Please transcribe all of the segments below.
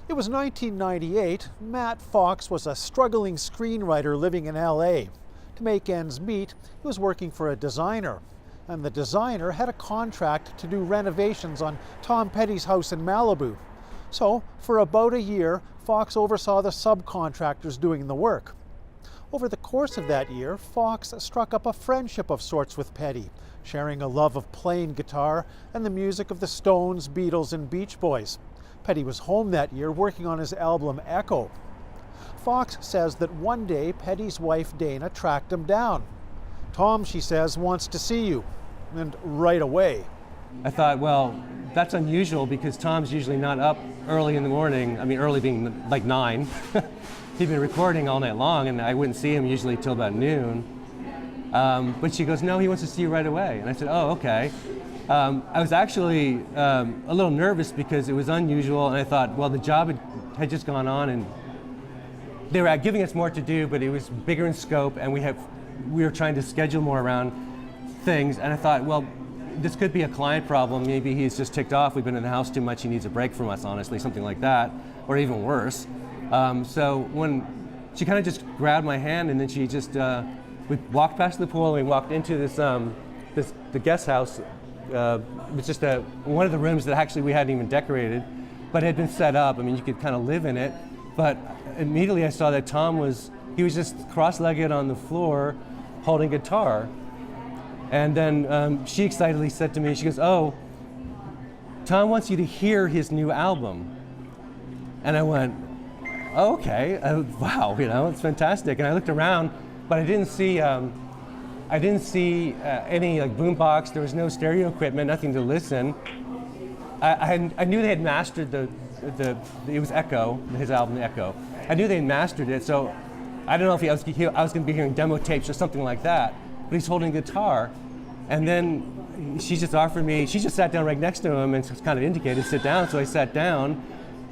It was 1998. Matt Fox was a struggling screenwriter living in LA. To make ends meet, he was working for a designer. And the designer had a contract to do renovations on Tom Petty's house in Malibu. So, for about a year, Fox oversaw the subcontractors doing the work. Over the course of that year, Fox struck up a friendship of sorts with Petty, sharing a love of playing guitar and the music of the Stones, Beatles, and Beach Boys. Petty was home that year working on his album Echo. Fox says that one day Petty's wife Dana tracked him down. "Tom," she says, "wants to see you," and right away. I thought, well, that's unusual because Tom's usually not up early in the morning. I mean, early being like 9. He'd been recording all night long, and I wouldn't see him usually till about noon. But she goes, "No, he wants to see you right away." And I said, "Oh, okay." I was actually a little nervous because it was unusual, and I thought, well, the job had just gone on, and they were giving us more to do, but it was bigger in scope, and we were trying to schedule more around things. And I thought, well, this could be a client problem. Maybe he's just ticked off. We've been in the house too much. He needs a break from us, honestly, something like that, or even worse. So when she kind of just grabbed my hand, and then she just, we walked past the pool, and we walked into the guest house. It was just one of the rooms that actually we hadn't even decorated, but had been set up. I mean, you could kind of live in it. But immediately I saw that Tom was just cross-legged on the floor holding a guitar. And then she excitedly said to me, she goes, "Oh, Tom wants you to hear his new album." And I went, "Oh, okay, wow, it's fantastic." And I looked around, but I didn't see any like boombox. There was no stereo equipment, nothing to listen. I knew they had mastered it was Echo, his album Echo. I knew they had mastered it, so I don't know if I was going to be hearing demo tapes or something like that. But he's holding a guitar, and then she just sat down right next to him and kind of indicated, "Sit down." So I sat down,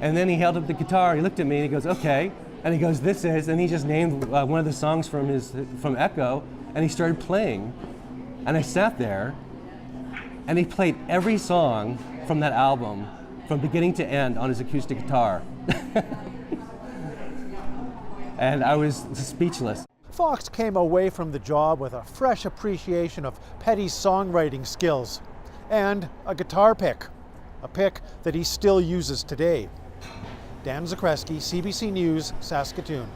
and then he held up the guitar. He looked at me and he goes, "Okay," and he goes, "This is," and he just named one of the songs from Echo, and he started playing, and I sat there, and he played every song from that album, from beginning to end, on his acoustic guitar. And I was speechless. Fox came away from the job with a fresh appreciation of Petty's songwriting skills and a guitar pick, a pick that he still uses today. Dan Zakreski, CBC News, Saskatoon.